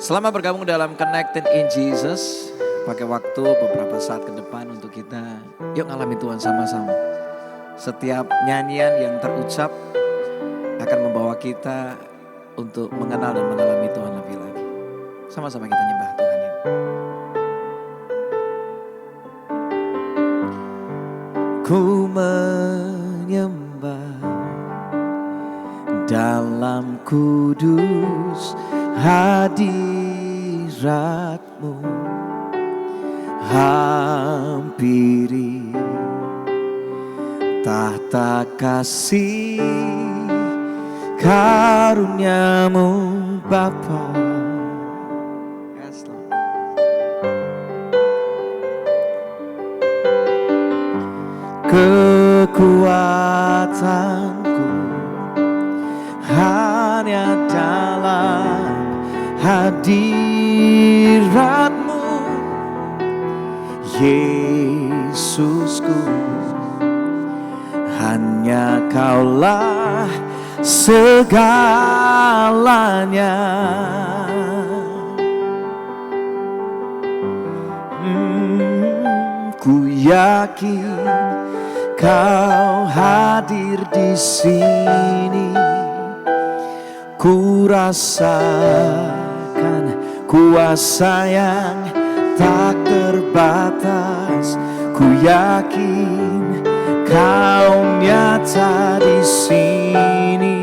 Selamat bergabung dalam Connected in Jesus. Pakai waktu beberapa saat ke depan untuk kita yuk ngalami Tuhan sama-sama. Setiap nyanyian yang terucap akan membawa kita untuk mengenal dan mengalami Tuhan lebih lagi. Sama-sama kita nyembah Tuhan ya. Ku menyembah dalam kudus hadirat-Mu, hampiri tahta kasih karunia-Mu Bapa. Kekuatanku hanya dalam hadirat-Mu, Yesusku. Hanya Kaulah segalanya. Ku yakin Kau hadir di sini. Ku rasakan kuasa yang tak terbatas. Ku yakin Kau nyata di sini.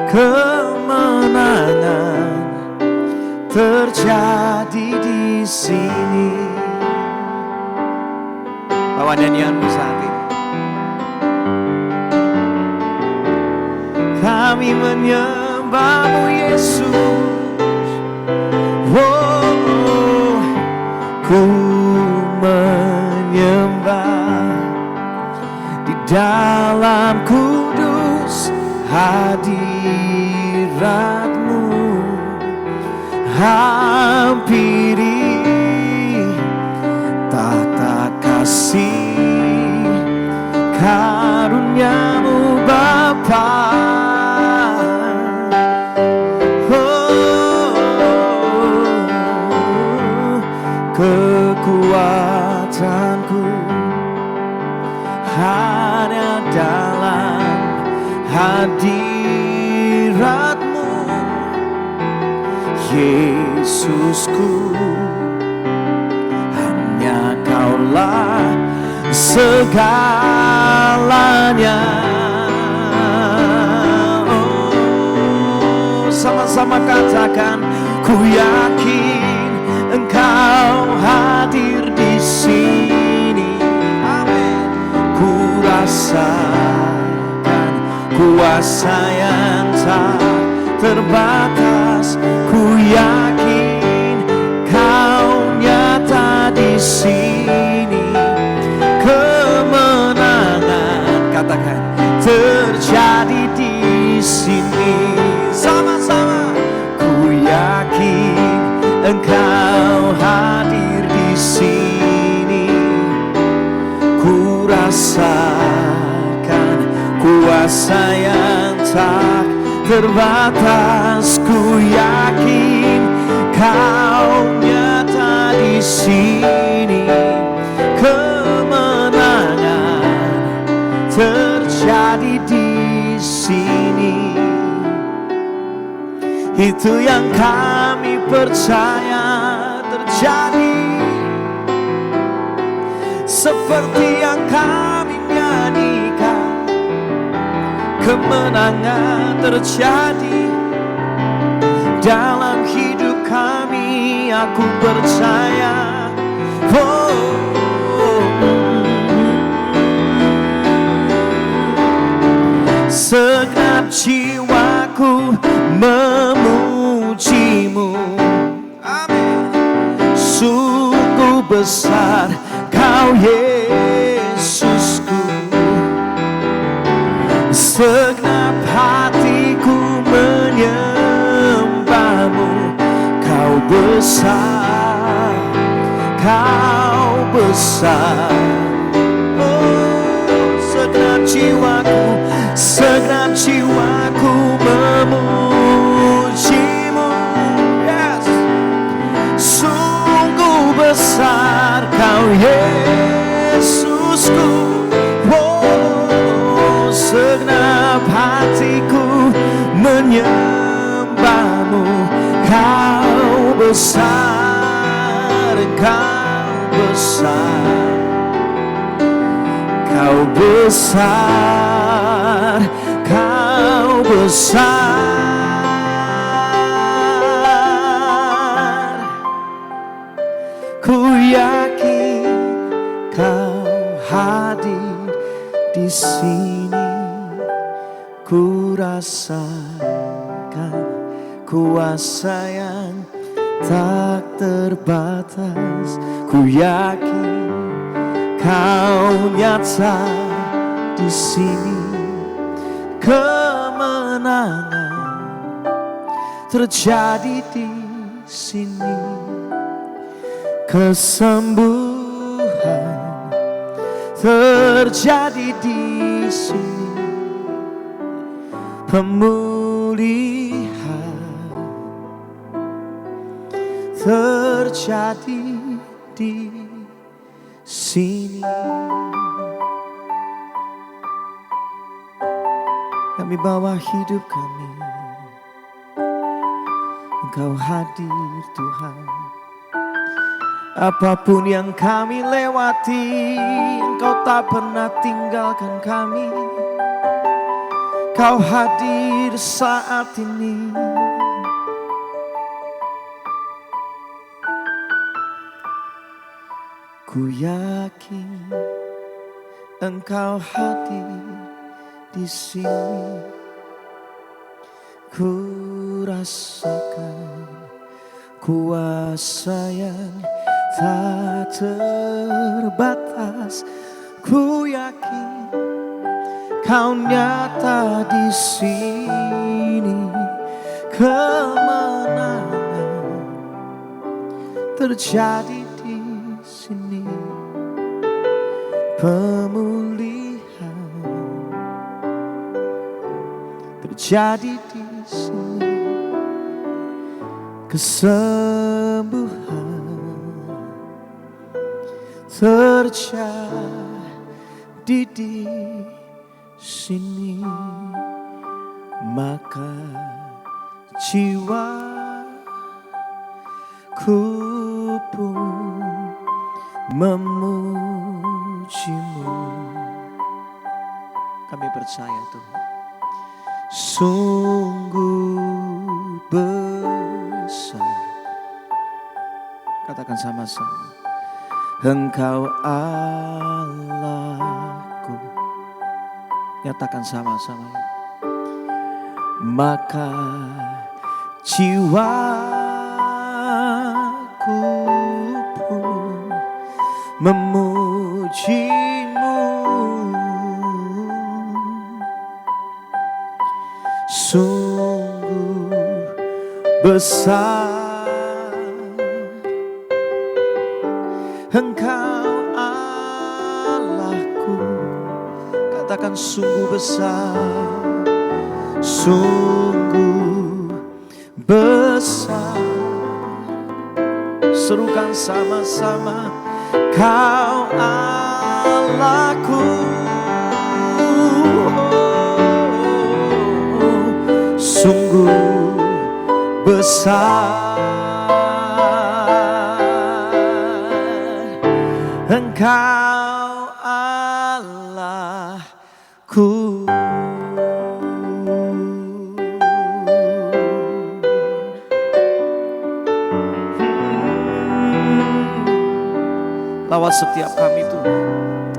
Kemenangan terjadi di sini. Bawa nyanyianmu saat ini. Kami menyembah-Mu Yesus. Oh, ku menyembah di dalam kudus hadirat-Mu, hampiri tahta kasih karunia-Mu Bapa. Kekuatanku hanya dalam hadirat-Mu, Yesusku. Hanya Kaulah segalanya. Oh, sama-sama katakan, ku yakin Engkau hadir di sini. Amin. Ku rasakan kuasa yang tak terbatas. Ku yakin Kau nyata di sini. Kemenangan, katakan, terjadi di sini. Sama-sama, ku yakin Engkau hadir di sini. Ku rasakan kuasa yang tak terbatas. Ku yakin Kau nyata di sini. Kemenangan terjadi di sini. Itu yang kami percaya terjadi. Seperti yang kami nyanyikan, kemenangan terjadi dalam hidup kami. Aku percaya. Oh, segenap jiwaku memuji-Mu. Amin. Sungguh besar Kau Yesusku. Segenap hatiku menyembah-Mu. Kau besar, Kau besar. Oh, segenap jiwaku, segenap jiwaku memuji-Mu. Yes. menyembahmu. Kau besar, Kau besar, Kau besar, Kau besar. Ku yakin Kau hadir di sini. Ku rasakan kuasa yang tak terbatas. Ku yakin Kau nyata di sini. Kemenangan terjadi di sini. Kesembuhan terjadi di sini. Pemulihan terjadi di sini. Kami bawa hidup kami, Engkau hadir Tuhan. Apapun yang kami lewati, Engkau tak pernah tinggalkan kami. Kau hadir saat ini. Ku yakin Engkau hadir di sini. Ku rasakan kuasa yang tak terbatas. Ku yakin Kau nyata di sini. Kemenangan terjadi di sini. Pemulihan terjadi di sini. Kesembuhan terjadi di sini. Maka jiwaku pun memujimu. Kami percaya Tuhan, sungguh besar. Katakan sama-sama, Engkau Allahku. Nyatakan sama-sama. Maka jiwaku pun memujimu. Sungguh besar Engkau Allahku. Katakan sungguh besar, sungguh besar. Serukan sama-sama, Kau Allahku. Sungguh besar Engkau Allahku. Lawat setiap kami Tuhan,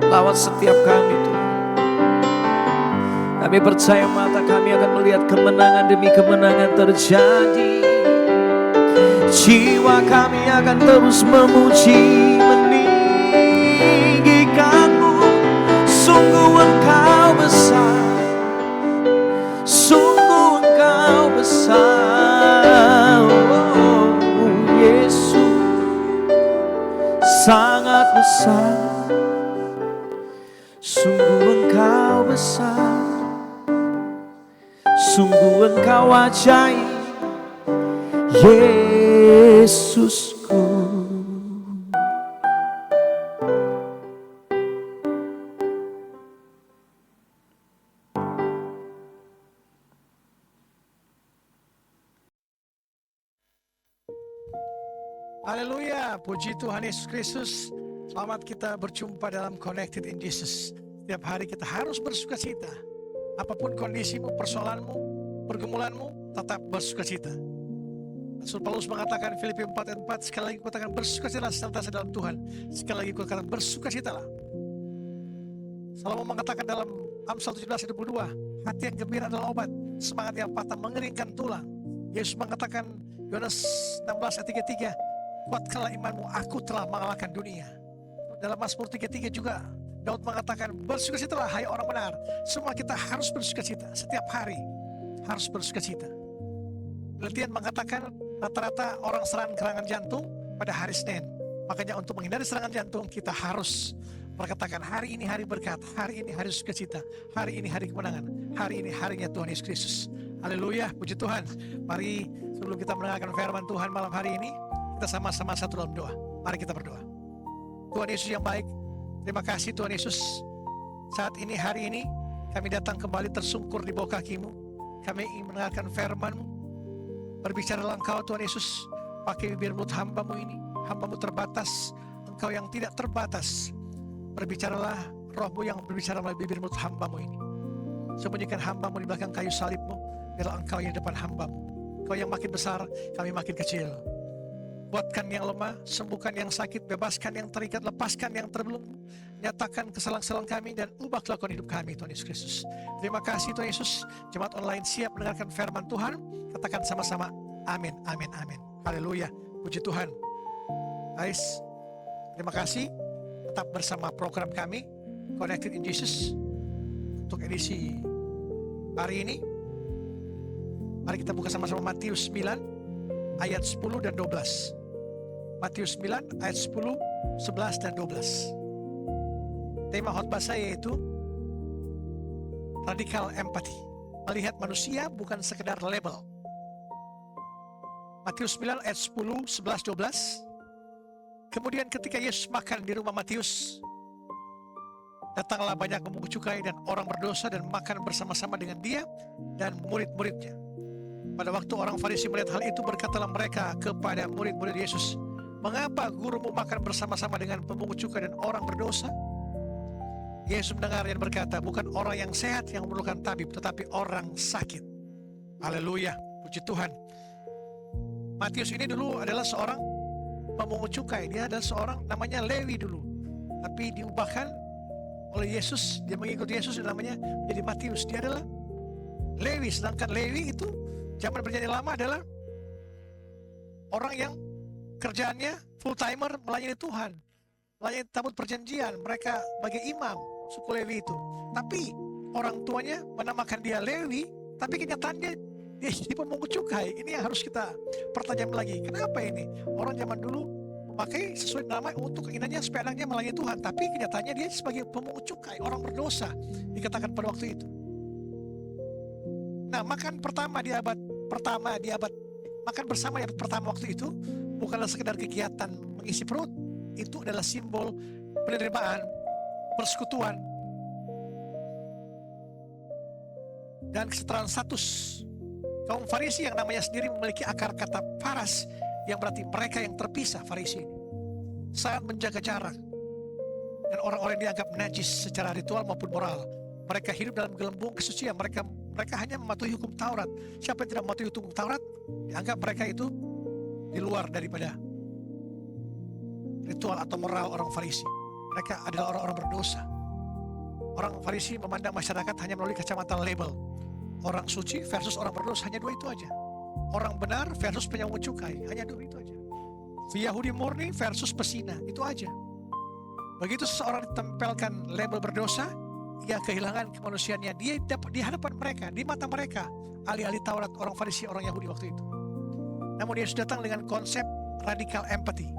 lawat setiap kami Tuhan. Kami percaya mata kami akan melihat kemenangan demi kemenangan terjadi. Jiwa kami akan terus memuji, meninggikanmu. Sungguh Engkau besar, sungguh Engkau besar. Oh, Yesus sangat besar. Sungguh Engkau besar, sungguh Engkau ajaib, Yesusku. Haleluya, puji Tuhan Yesus Kristus. Selamat kita berjumpa dalam Connected in Jesus. Setiap hari kita harus bersukacita. Apapun kondisimu, persoalanmu, pergumulanmu, tetap bersukacita. Rasul Paulus mengatakan Filipi 4 ayat 4, sekali lagi katakan bersukacitalah senantiasa dalam Tuhan. Sekali lagi katakan bersukacitalah. Salomo mengatakan dalam Amsal 17 ayat 22, hati yang gembira adalah obat, semangat yang patah mengeringkan tulang. Yesus mengatakan Yohanes 16 ayat 33, kuatkanlah imanmu, aku telah mengalahkan dunia. Dalam Mazmur 33 juga Daud mengatakan bersukacitalah hai orang benar. Semua kita harus bersukacita, setiap hari harus bersukacita. Penelitian mengatakan rata-rata orang serangan jantung pada hari Senin. Makanya untuk menghindari serangan jantung kita harus berkatakan hari ini hari berkat, hari ini hari sukacita, hari ini hari kemenangan, hari ini harinya Tuhan Yesus Kristus. Haleluya, puji Tuhan. Mari sebelum kita mendengarkan firman Tuhan malam hari ini, kita sama-sama satu dalam doa. Mari kita berdoa. Tuhan Yesus yang baik, terima kasih Tuhan Yesus. Saat ini, hari ini, kami datang kembali tersungkur di bawah kaki-Mu. Kami ingin mendengarkan firman-Mu. Berbicaralah Engkau Tuhan Yesus, pakai bibir mulut hamba-Mu ini. Hamba-Mu terbatas, Engkau yang tidak terbatas. Berbicaralah Roh-Mu yang berbicara melalui bibir mulut hamba-Mu ini. Sembunyikan hamba-Mu di belakang kayu salib-Mu, biarlah Engkau yang di depan hamba-Mu. Engkau yang makin besar, kami makin kecil. Kuatkan yang lemah, sembuhkan yang sakit, bebaskan yang terikat, lepaskan yang terbelenggu. Nyatakan kesalahan-kesalahan kami dan ubah kelakuan hidup kami Tuhan Yesus Kristus. Terima kasih Tuhan Yesus. Jemaat online siap mendengarkan firman Tuhan. Katakan sama-sama amin, amin, amin. Haleluya, puji Tuhan. Guys, terima kasih. Tetap bersama program kami Connected in Jesus. Untuk edisi hari ini, mari kita buka sama-sama Matius 9 ayat 10 dan 12. Matius 9 ayat 10, 11 dan 12. Tema khotbah saya yaitu radikal empati. Melihat manusia bukan sekedar label. Matius 9 ayat 10, 11, 12. Kemudian ketika Yesus makan di rumah Matius, datanglah banyak pemungut cukai dan orang berdosa dan makan bersama-sama dengan dia dan murid-muridnya. Pada waktu orang Farisi melihat hal itu, berkatalah mereka kepada murid-murid Yesus, mengapa gurumu makan bersama-sama dengan pemungut cukai dan orang berdosa? Yesus mendengar dan berkata, bukan orang yang sehat yang memerlukan tabib, tetapi orang sakit. Haleluya, puji Tuhan. Matius ini dulu adalah seorang pemungut cukai. Dia adalah seorang namanya Lewi dulu, tapi diubahkan oleh Yesus. Dia mengikuti Yesus dan namanya menjadi Matius. Dia adalah Lewi. Sedangkan Lewi itu zaman perjanjian lama adalah orang yang kerjaannya full timer melayani Tuhan, melayani tabut perjanjian. Mereka sebagai imam suku Lewi itu. Tapi orang tuanya menamakan dia Lewi, tapi kenyataannya dia jadi pemungut cukai. Ini yang harus kita pertanyakan lagi. Kenapa ini? Orang zaman dulu memakai sesuai nama untuk keinginannya supaya anaknya melayani Tuhan, tapi kenyataannya dia sebagai pemungut cukai, orang berdosa dikatakan pada waktu itu. Nah, makan pertama di abad makan bersama di abad pertama waktu itu bukanlah sekedar kegiatan mengisi perut. Itu adalah simbol penerimaan, persekutuan, dan kesetaraan status. Kaum Farisi yang namanya sendiri memiliki akar kata faras, yang berarti mereka yang terpisah. Farisi ini sangat menjaga jarak, dan orang-orang yang dianggap najis secara ritual maupun moral. Mereka hidup dalam gelembung kesucian. Mereka hanya mematuhi hukum Taurat. Siapa yang tidak mematuhi hukum Taurat, dianggap mereka itu di luar daripada ritual atau moral orang Farisi. Mereka adalah orang-orang berdosa. Orang Farisi memandang masyarakat hanya melalui kacamata label. Orang suci versus orang berdosa, hanya dua itu aja. Orang benar versus pemungut cukai, hanya dua itu aja. Yahudi murni versus pesina, itu aja. Begitu seseorang ditempelkan label berdosa, ia kehilangan kemanusiaannya. Dia dapat di hadapan mereka, di mata mereka, ahli-ahli Taurat, orang Farisi, orang Yahudi waktu itu. Namun Yesus datang dengan konsep radikal empati.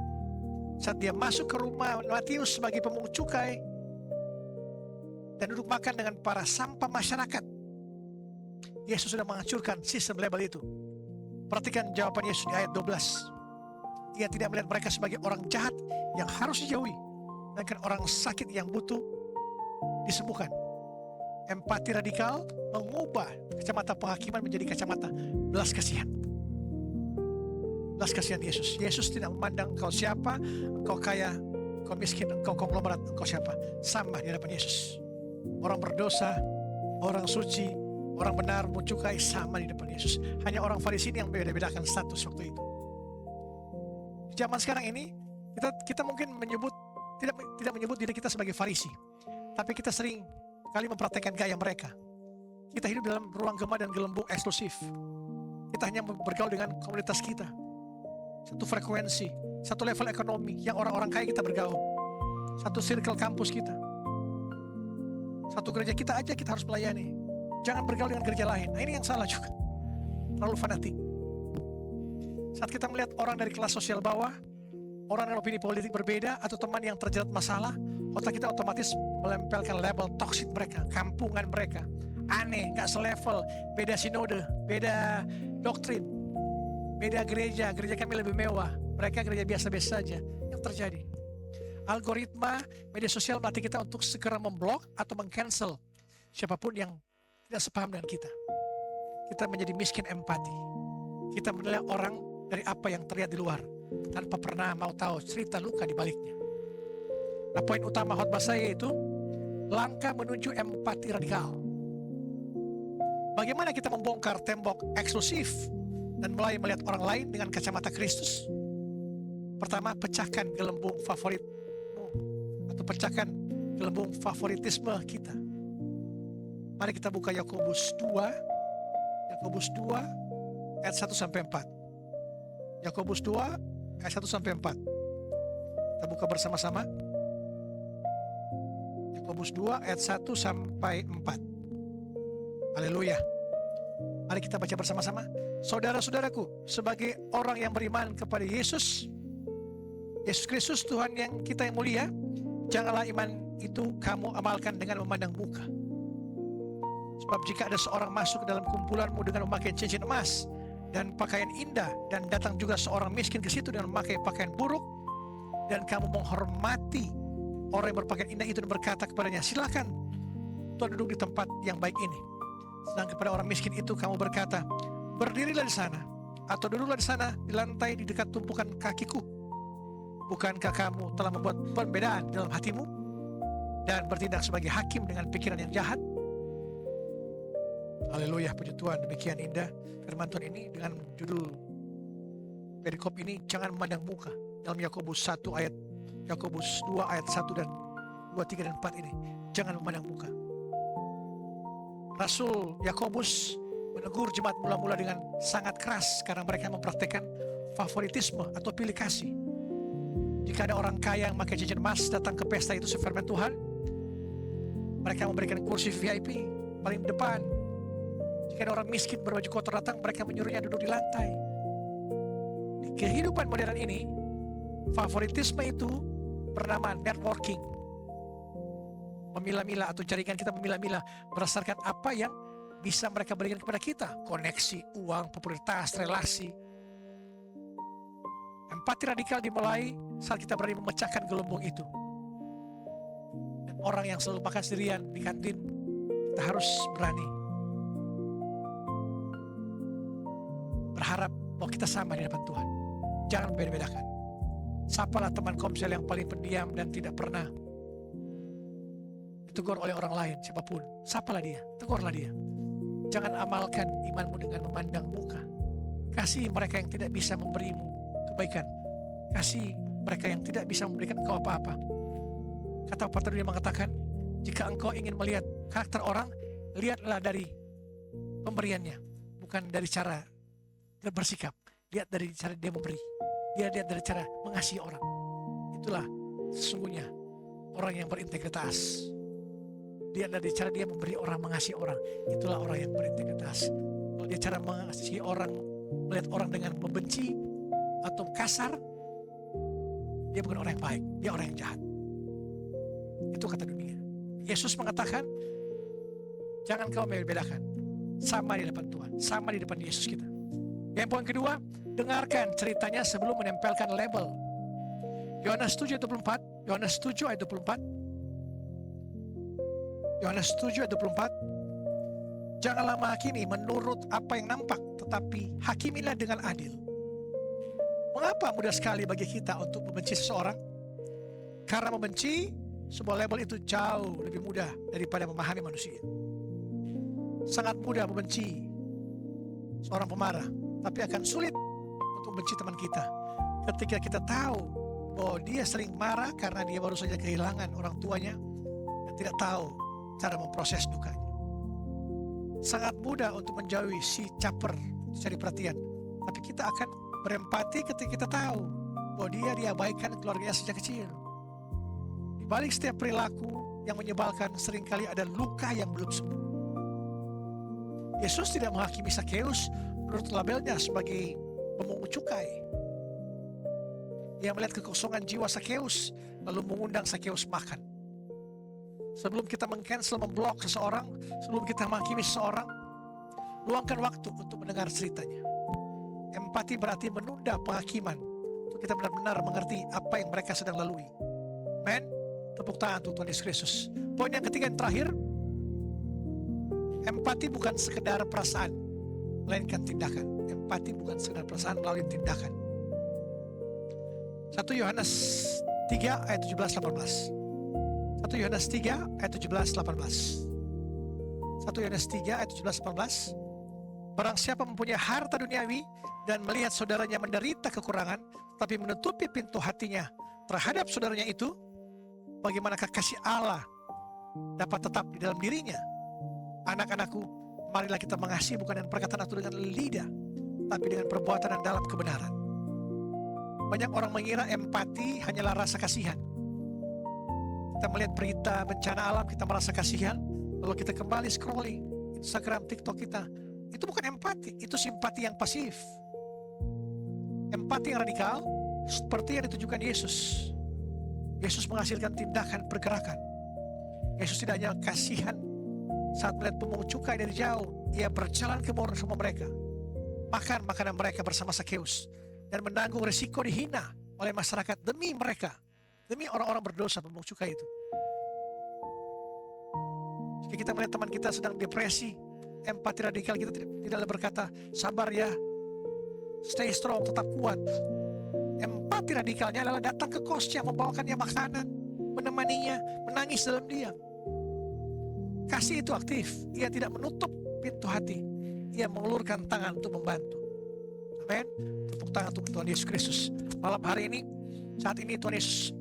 Saat dia masuk ke rumah Matius sebagai pemungut cukai dan duduk makan dengan para sampah masyarakat, Yesus sudah menghancurkan sistem label itu. Perhatikan jawaban Yesus di ayat 12. Ia tidak melihat mereka sebagai orang jahat yang harus dijauhi, melainkan orang sakit yang butuh disembuhkan. Empati radikal mengubah kacamata penghakiman menjadi kacamata belas kasihan. belas kasihan Yesus. Yesus tidak memandang engkau siapa, engkau kaya, engkau miskin, engkau konglomerat, engkau siapa. Sama di hadapan Yesus. Orang berdosa, orang suci, orang benar, mucukai, sama di depan Yesus. Hanya orang Farisi ini yang beda-bedakan status waktu itu. Di zaman sekarang ini, kita mungkin tidak menyebut diri kita sebagai Farisi, tapi kita sering kali mempraktekkan gaya mereka. Kita hidup dalam ruang gema dan gelembung eksklusif. Kita hanya bergaul dengan komunitas kita, satu frekuensi, satu level ekonomi yang orang-orang kaya kita bergaul, satu circle kampus kita, satu gereja kita aja kita harus melayani. Jangan bergaul dengan gereja lain. Nah, ini yang salah juga, terlalu fanatik. Saat kita melihat orang dari kelas sosial bawah, orang dengan opini politik berbeda, atau teman yang terjerat masalah, otak kita otomatis melempelkan label toksik mereka, kampungan mereka, aneh, gak selevel, beda sinode, beda doktrin, beda gereja kami lebih mewah, mereka gereja biasa-biasa saja. Yang terjadi, algoritma media sosial melatih kita untuk segera memblok atau meng-cancel siapapun yang tidak sepaham dengan kita. Kita menjadi miskin empati. Kita menilai orang dari apa yang terlihat di luar, tanpa pernah mau tahu cerita luka di baliknya. Nah, poin utama khotbah saya itu langkah menuju empati radikal. Bagaimana kita membongkar tembok eksklusif dan mulai melihat orang lain dengan kacamata Kristus? Pertama, pecahkan gelembung favoritmu atau pecahkan gelembung favoritisme kita. Mari kita buka Yakobus 2 ayat 1 sampai 4. Yakobus 2 ayat 1 sampai 4. Kita buka bersama-sama. Yakobus 2 ayat 1 sampai 4. Haleluya. Mari kita baca bersama-sama. Saudara-saudaraku, sebagai orang yang beriman kepada Yesus Kristus Tuhan yang kita yang mulia, janganlah iman itu kamu amalkan dengan memandang muka. Sebab jika ada seorang masuk ke dalam kumpulanmu dengan memakai cincin emas dan pakaian indah, dan datang juga seorang miskin ke situ dengan memakai pakaian buruk, dan kamu menghormati orang yang berpakaian indah itu dan berkata kepadanya, silakan Tuhan duduk di tempat yang baik ini. Sedang kepada orang miskin itu kamu berkata, berdirilah di sana, atau duduklah di sana di lantai di dekat tumpukan kakiku. Bukankah kamu telah membuat perbedaan dalam hatimu dan bertindak sebagai hakim dengan pikiran yang jahat? Haleluya, puji Tuhan. Demikian indah firman Tuhan ini dengan judul perikop ini, jangan memandang muka, dalam Yakobus 2 ayat 1 dan 2, 3 dan 4 ini. Jangan memandang muka. Rasul Yakobus menegur jemaat mula-mula dengan sangat keras karena mereka mempraktikkan favoritisme atau pilih kasih. Jika ada orang kaya yang pakai cincin emas datang ke pesta itu sefirman Tuhan, mereka memberikan kursi VIP paling depan. Jika ada orang miskin berbaju kotor datang, mereka menyuruhnya duduk di lantai. Di kehidupan modern ini, favoritisme itu bernama networking. Memilah-milah atau jaringan kita memilah-milah berdasarkan apa yang bisa mereka berikan kepada kita. Koneksi, uang, popularitas, relasi. Empati radikal dimulai saat kita berani memecahkan gelembung itu. Dan orang yang selalu makan sendirian di kantin, kita harus berani berharap bahwa kita sama di hadapan Tuhan. Jangan beda-bedakan. Sapalah teman komsel yang paling pendiam dan tidak pernah ditegur oleh orang lain, siapapun. Sapalah dia, tegurlah dia. Jangan amalkan imanmu dengan memandang muka. Kasih mereka yang tidak bisa memberimu kebaikan. Kasih mereka yang tidak bisa memberikan engkau apa-apa. Kata pepatah dunia mengatakan, jika engkau ingin melihat karakter orang, lihatlah dari pemberiannya, bukan dari cara dia bersikap. Lihat dari cara dia memberi. Dia lihat dari cara mengasihi orang. Itulah sesungguhnya orang yang berintegritas. Lihat dari cara dia memberi orang, mengasihi orang. Itulah orang yang berintegritas. Kalau dia cara mengasihi orang, melihat orang dengan membenci atau kasar, dia bukan orang yang baik, dia orang yang jahat. Itu kata dunia. Yesus mengatakan, jangan kau membedakan. Sama di depan Tuhan, sama di depan Yesus kita. Yang poin kedua, dengarkan ceritanya sebelum menempelkan label. Yohanes 7 ayat 24, Yohanes 7 ayat 24. Yohanes 7 ayat 24. Janganlah menghakimi menurut apa yang nampak, tetapi hakimilah dengan adil. Mengapa mudah sekali bagi kita untuk membenci seseorang? Karena membenci sebuah label itu jauh lebih mudah daripada memahami manusia. Sangat mudah membenci seorang pemarah, tapi akan sulit untuk membenci teman kita ketika kita tahu bahwa dia sering marah karena dia baru saja kehilangan orang tuanya dan tidak tahu cara memproses dukanya. Sangat mudah untuk menjauhi si caper, cari perhatian, tapi kita akan berempati ketika kita tahu bahwa dia diabaikan keluarganya sejak kecil. Di balik setiap perilaku yang menyebalkan seringkali ada luka yang belum sembuh. Yesus tidak menghakimi Sakeus menurut labelnya sebagai pemungut cukai. Dia melihat kekosongan jiwa Sakeus lalu mengundang Sakeus makan. Sebelum kita meng-cancel, memblok seseorang, sebelum kita menghakimi seseorang, luangkan waktu untuk mendengar ceritanya. Empati berarti menunda penghakiman untuk kita benar-benar mengerti apa yang mereka sedang lalui. Amen. Tepuk tangan untuk Tuhan Yesus Kristus. Poin yang ketiga yang terakhir, empati bukan sekedar perasaan, melainkan tindakan. Empati bukan sekedar perasaan melalui tindakan. 1 Yohanes 3 ayat 17-18. 1 Yohanes 3 ayat 17-18. 1 Yohanes 3 ayat 17-18. Barang siapa mempunyai harta duniawi dan melihat saudaranya menderita kekurangan, tapi menutupi pintu hatinya terhadap saudaranya itu, bagaimanakah kasih Allah dapat tetap di dalam dirinya? Anak-anakku, marilah kita mengasihi bukan dengan perkataan atau dengan lidah, tapi dengan perbuatan dan dalam kebenaran. Banyak orang mengira empati hanyalah rasa kasihan. Kita melihat berita bencana alam, kita merasa kasihan, lalu kita kembali scrolling Instagram, TikTok kita. Itu bukan empati, itu simpati yang pasif. Empati yang radikal seperti yang ditujukan Yesus. Yesus menghasilkan tindakan pergerakan. Yesus tidak hanya kasihan saat melihat pemungut cukai dari jauh, ia berjalan ke rumah mereka, makan makanan mereka bersama Sakeus, dan menanggung risiko dihina oleh masyarakat demi mereka, demi orang-orang berdosa pemungut cukai itu. Jika kita melihat teman kita sedang depresi, empati radikal kita tidaklah berkata, sabar ya, stay strong, tetap kuat. Empati radikalnya adalah datang ke kosnya, membawakannya makanan, menemaninya, menangis dalam diam. Kasih itu aktif, ia tidak menutup pintu hati, ia mengulurkan tangan untuk membantu. Amin. Tepuk tangan untuk Tuhan Yesus Kristus. Malam hari ini, saat ini Tuhan Yesus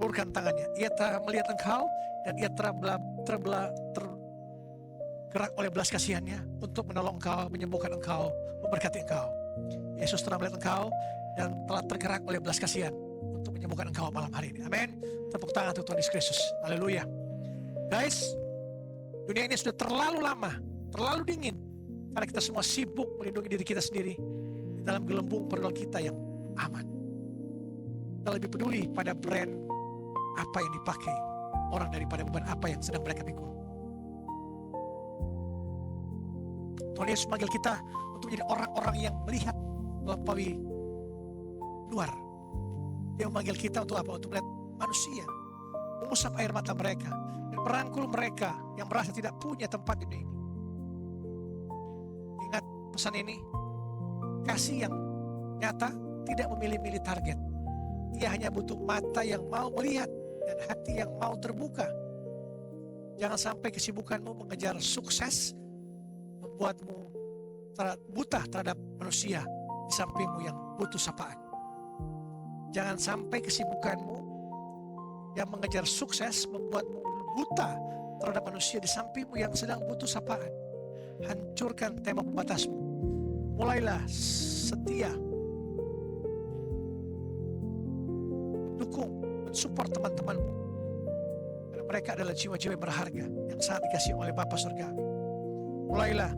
ulurkan tangannya. Ia telah melihat engkau dan ia tergerak oleh belas kasihannya untuk menolong engkau, menyembuhkan engkau, memberkati engkau. Yesus telah melihat engkau dan telah tergerak oleh belas kasihan untuk menyembuhkan engkau malam hari ini. Amin. Tepuk tangan untuk Tuhan Yesus Kristus. Haleluya. Guys, dunia ini sudah terlalu lama, terlalu dingin, karena kita semua sibuk melindungi diri kita sendiri di dalam gelembung pergaulan kita yang aman. Kita lebih peduli pada brand apa yang dipakai orang daripada beban apa yang sedang mereka pikul. Tuhan Yesus memanggil kita untuk menjadi orang-orang yang melihat melampaui luar. Dia memanggil kita untuk apa? Untuk melihat manusia, mengusap air mata mereka, dan merangkul mereka yang merasa tidak punya tempat di dunia ini. Ingat pesan ini, kasih yang nyata tidak memilih-milih target. Ia hanya butuh mata yang mau melihat dan hati yang mau terbuka. Jangan sampai kesibukanmu mengejar sukses membuatmu buta terhadap manusia di sampingmu yang butuh sapaan. Jangan sampai kesibukanmu yang mengejar sukses membuatmu buta terhadap manusia di sampingmu yang sedang butuh sapaan. Hancurkan tembok pembatasmu. Mulailah setia, dukung, mensupport teman-temanmu, karena mereka adalah jiwa-jiwa yang berharga yang sangat dikasihi oleh Bapa Surgawi. Mulailah,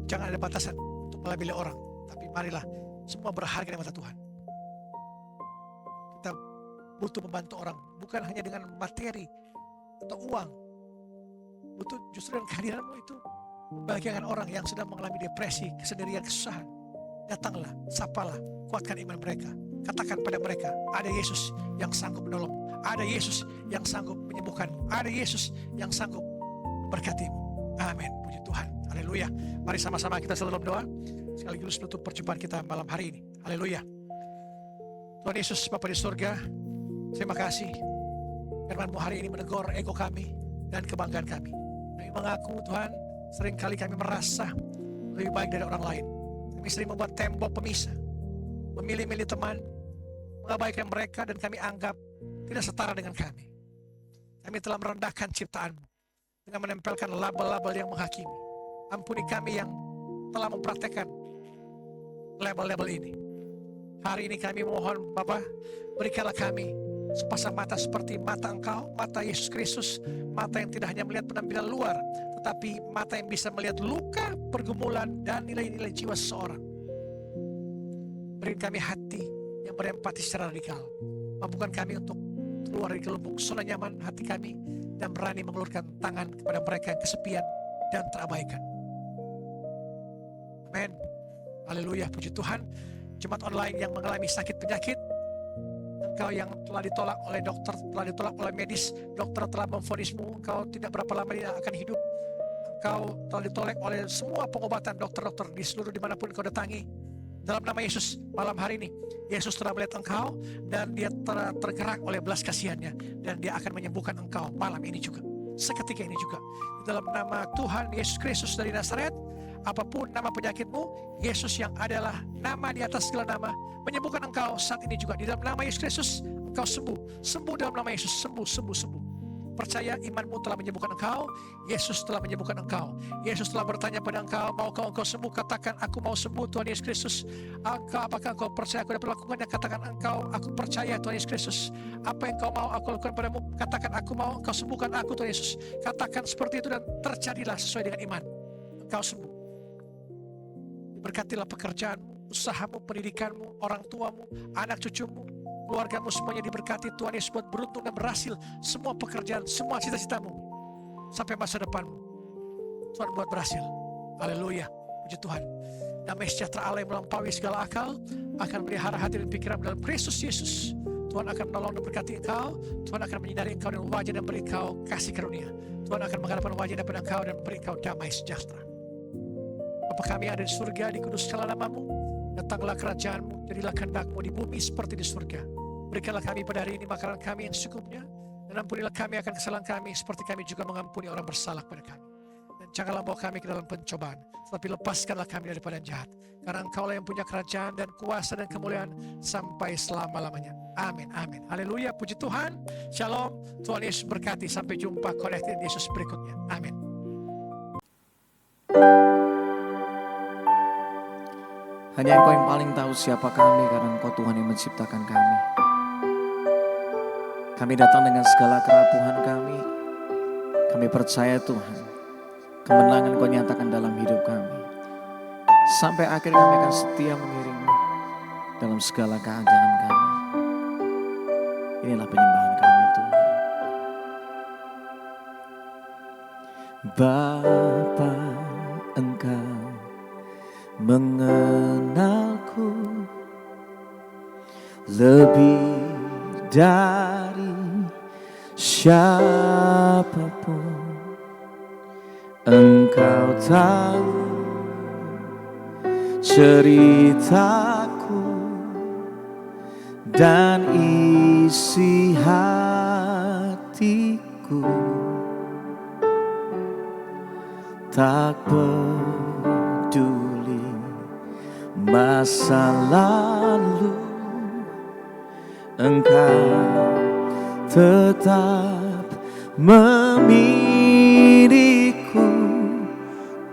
jangan ada batasan untuk melabeli orang, tapi marilah semua berharga di mata Tuhan. Kita butuh membantu orang, bukan hanya dengan materi atau uang. Butuh justru dengan kehadiranmu itu membahagiakan orang yang sedang mengalami depresi, kesendirian, kesusahan. Datanglah, sapalah, kuatkan iman mereka. Katakan pada mereka, ada Yesus yang sanggup menolong, ada Yesus yang sanggup menyembuhkanmu, ada Yesus yang sanggup memberkatimu. Amin. Puji Tuhan. Haleluya. Mari sama-sama kita selalu berdoa. sekaligus menutup perjumpaan kita malam hari ini. Haleluya. Tuhan Yesus, Bapa di surga, terima kasih firman-Mu hari ini menegur ego kami dan kebanggaan kami. Kami mengaku Tuhan, seringkali kami merasa lebih baik dari orang lain. Kami sering membuat tembok pemisah, memilih-milih teman, mengabaikan mereka, dan kami anggap tidak setara dengan kami. Kami telah merendahkan ciptaan-Mu dengan menempelkan label-label yang menghakimi. Ampuni kami yang telah mempraktekkan label-label ini. Hari ini kami mohon Bapa, berikanlah kami sepasang mata seperti mata Engkau, mata Yesus Kristus, mata yang tidak hanya melihat penampilan luar, tetapi mata yang bisa melihat luka, pergumulan, dan nilai-nilai jiwa seseorang. Beri kami hati yang berempati secara radikal. Mampukan kami untuk keluar dari gelembung zona nyaman hati kami dan berani mengulurkan tangan kepada mereka yang kesepian dan terabaikan. Amin. Haleluya, puji Tuhan. Jemaat online yang mengalami sakit penyakit, engkau yang telah ditolak oleh dokter, telah ditolak oleh medis, dokter telah memvonismu engkau tidak berapa lama ini akan hidup. Engkau telah ditolak oleh semua pengobatan dokter-dokter di seluruh dimanapun engkau datangi. Dalam nama Yesus, malam hari ini Yesus telah melihat engkau dan dia telah tergerak oleh belas kasihannya, dan dia akan menyembuhkan engkau malam ini juga, seketika ini juga. Dalam nama Tuhan Yesus Kristus dari Nazaret, apapun nama penyakitmu, Yesus yang adalah nama di atas segala nama menyembuhkan engkau saat ini juga. Di dalam nama Yesus Kristus engkau sembuh. Sembuh dalam nama Yesus. Sembuh, sembuh, sembuh. Percaya imanmu telah menyembuhkan engkau. Yesus telah menyembuhkan engkau. Yesus telah bertanya pada engkau, maukah engkau sembuh? Katakan, aku mau sembuh Tuhan Yesus Kristus. Apakah engkau percaya aku dapat lakukannya? Katakan, aku percaya Tuhan Yesus Kristus. Apa yang engkau mau aku lakukan padamu? Katakan, aku mau engkau sembuhkan aku Tuhan Yesus. Katakan seperti itu dan terjadilah sesuai dengan iman. Engkau sembuh. Berkatilah pekerjaanmu, usahamu, pendidikanmu, orang tuamu, anak cucumu, keluargamu, semuanya diberkati Tuhan Yesus buat beruntung dan berhasil. Semua pekerjaan, semua cita-citamu sampai masa depanmu, Tuhan buat berhasil. Haleluya, puji Tuhan. Damai sejahtera Allah yang melampaui segala akal akan melihara hati dan pikiran dalam Kristus Yesus. Tuhan akan menolong dan berkati engkau. Tuhan akan menyinari engkau dengan wajah dan beri engkau kasih karunia. Tuhan akan menghadapkan wajah daripada engkau dan beri engkau damai sejahtera. Bapa kami yang ada di surga, dikuduskanlah namamu, datanglah kerajaanmu, jadilah kehendakmu di bumi seperti di surga. Berikanlah kami pada hari ini makanan kami yang secukupnya, dan ampunilah kami akan kesalahan kami, seperti kami juga mengampuni orang bersalah kepada kami. Dan janganlah bawa kami ke dalam pencobaan, tetapi lepaskanlah kami daripada yang jahat. Karena Engkaulah yang punya kerajaan dan kuasa dan kemuliaan sampai selama-lamanya. Amin, amin. Haleluya, puji Tuhan. Shalom, Tuhan Yesus berkati. Sampai jumpa Connected Yesus berikutnya. Amin. Hanya Engkau yang paling tahu siapa kami, karena Engkau Tuhan yang menciptakan kami. Kami datang dengan segala kerapuhan kami. Kami percaya Tuhan, kemenangan Kau nyatakan dalam hidup kami. Sampai akhir kami akan setia mengiringmu dalam segala keadaan kami. Inilah penyembahan kami Tuhan. Bapa, Engkau mengenalku lebih dari siapapun. Engkau tahu ceritaku dan isi hatiku. Tak peduli masa lalu, Engkau tetap memilihku.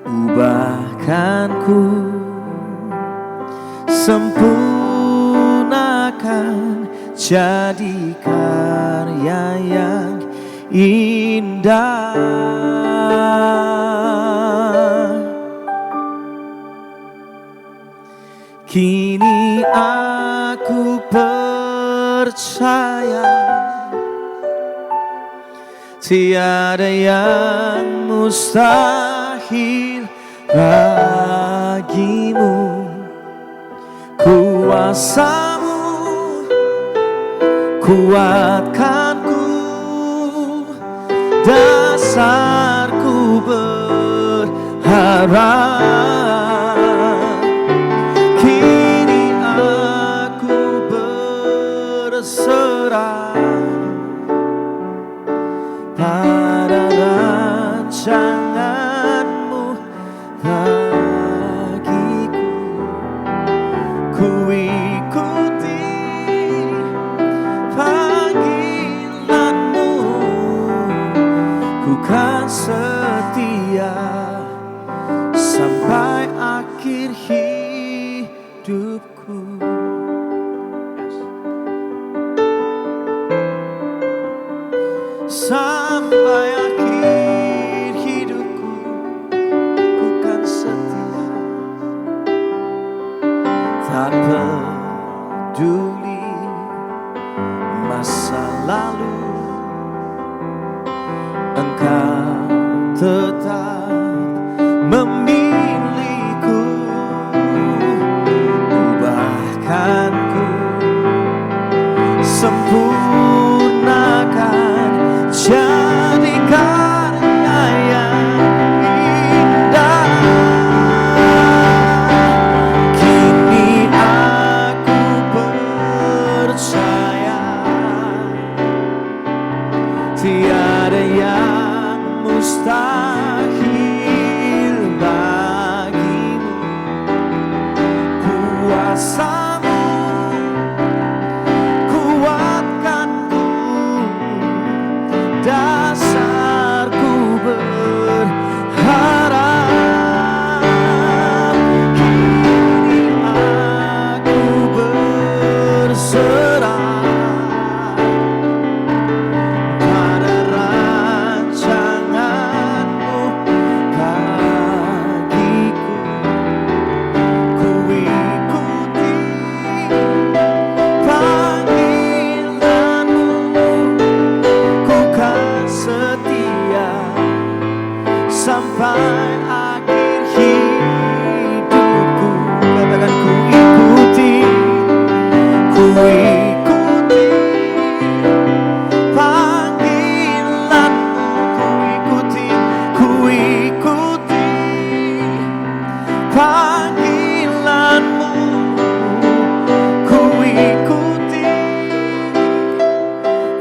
Ubahkanku, sempurnakan jadi karya yang indah. Kini aku percaya tiada yang mustahil bagimu. Kuasa-Mu kuatkanku, dasarku berharap. ku ikuti panggilanmu, ku kan setia sampai akhir hidupku. Sampai akhir hidupku, ku kan setia. Tak peduli masa lalu, Engkau tetap memilihku. Ubahkanku, sempurnakan, jadi karya yang indah. Kini aku percaya tiada yang mustahil bagimu. Kuasamu kuatkanku, dasarku berharap. Kini aku berserah pada rancanganmu bagiku. Ku ikuti panggilanmu, ku kan setia sampai akhir hidupku. Katakan ku ikuti panggilanmu, ku ikuti panggilanmu, ku ikuti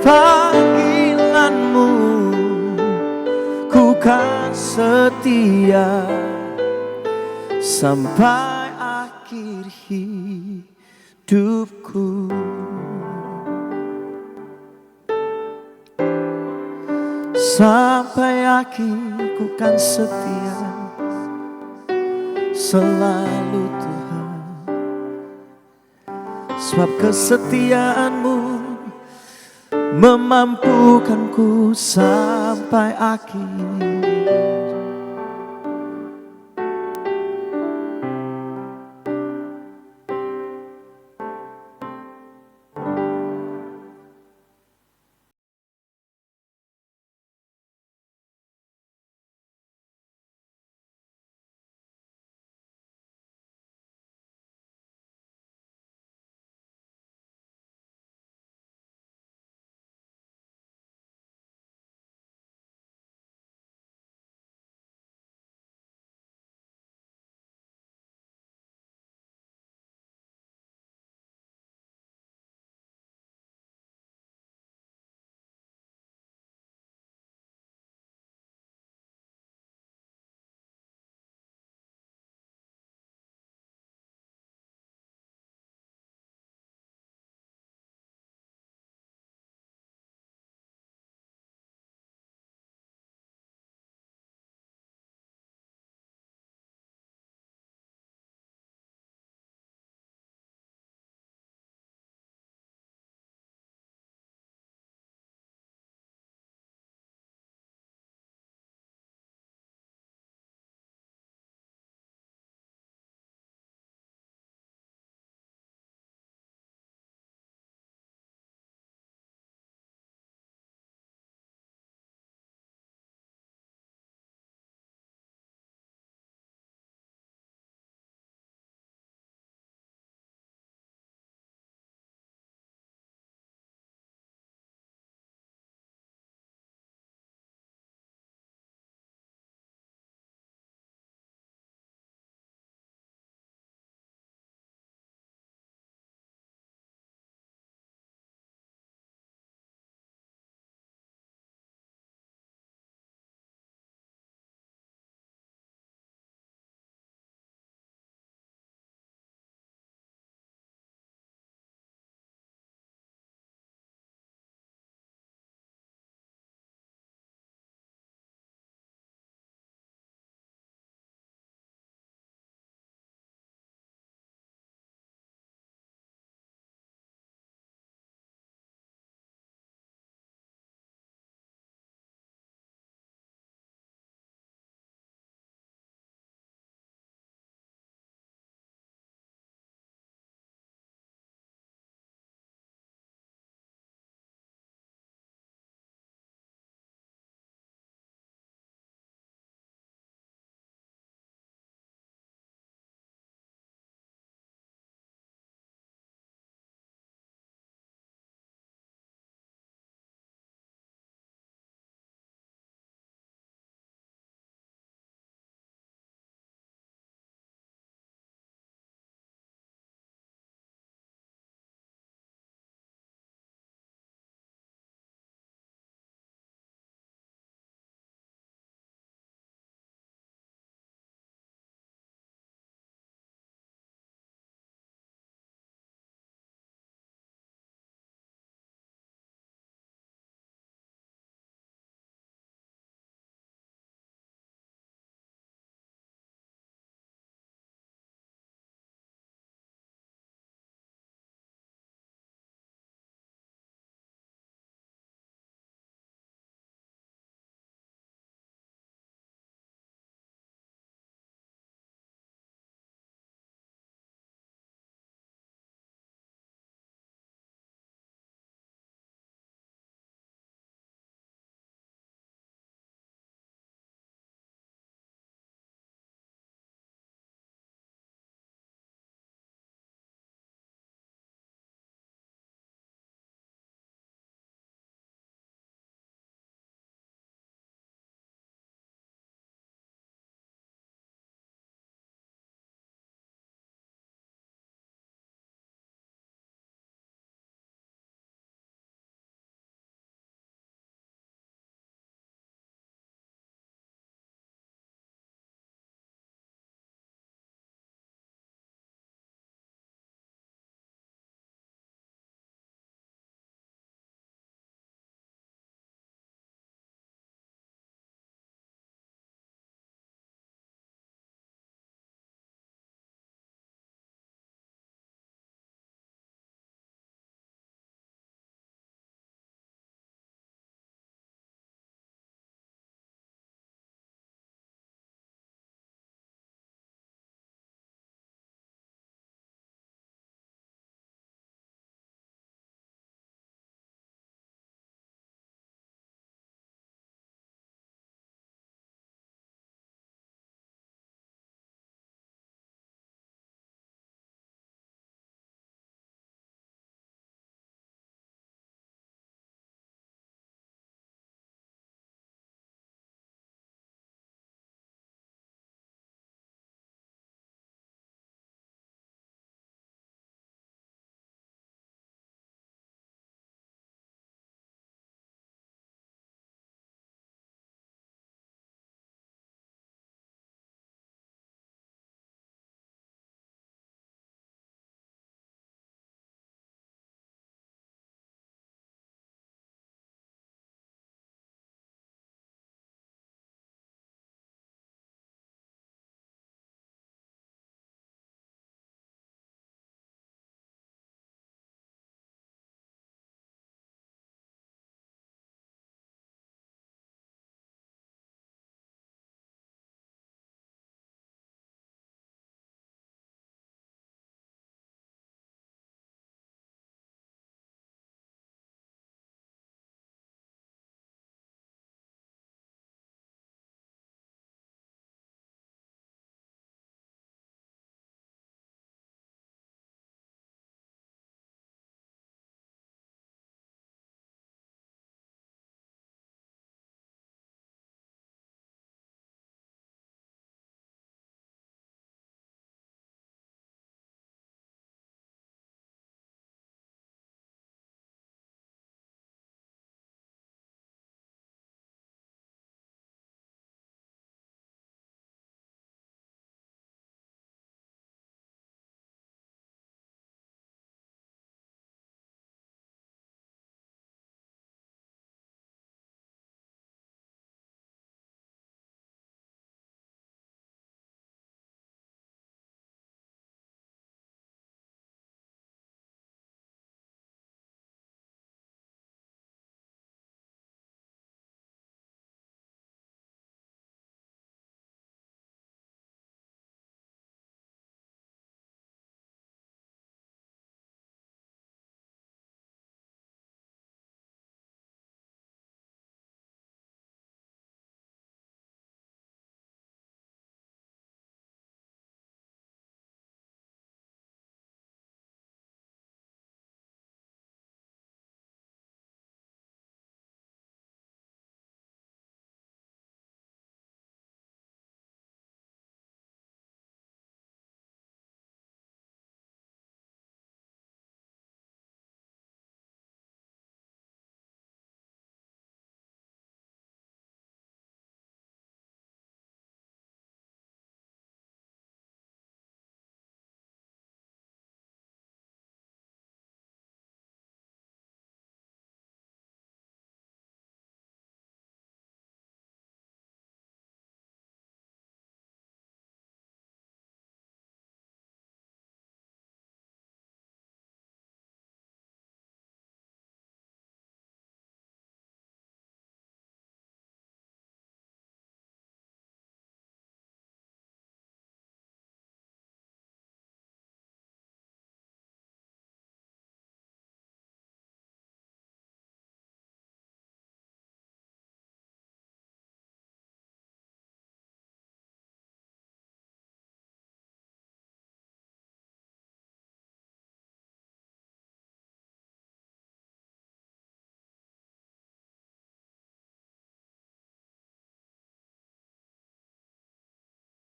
panggilanmu, ku kan setia sampai akhir hidupku. Sampai akhir ku kan setia selalu Tuhan, sebab kesetiaanmu memampukanku sampai akhir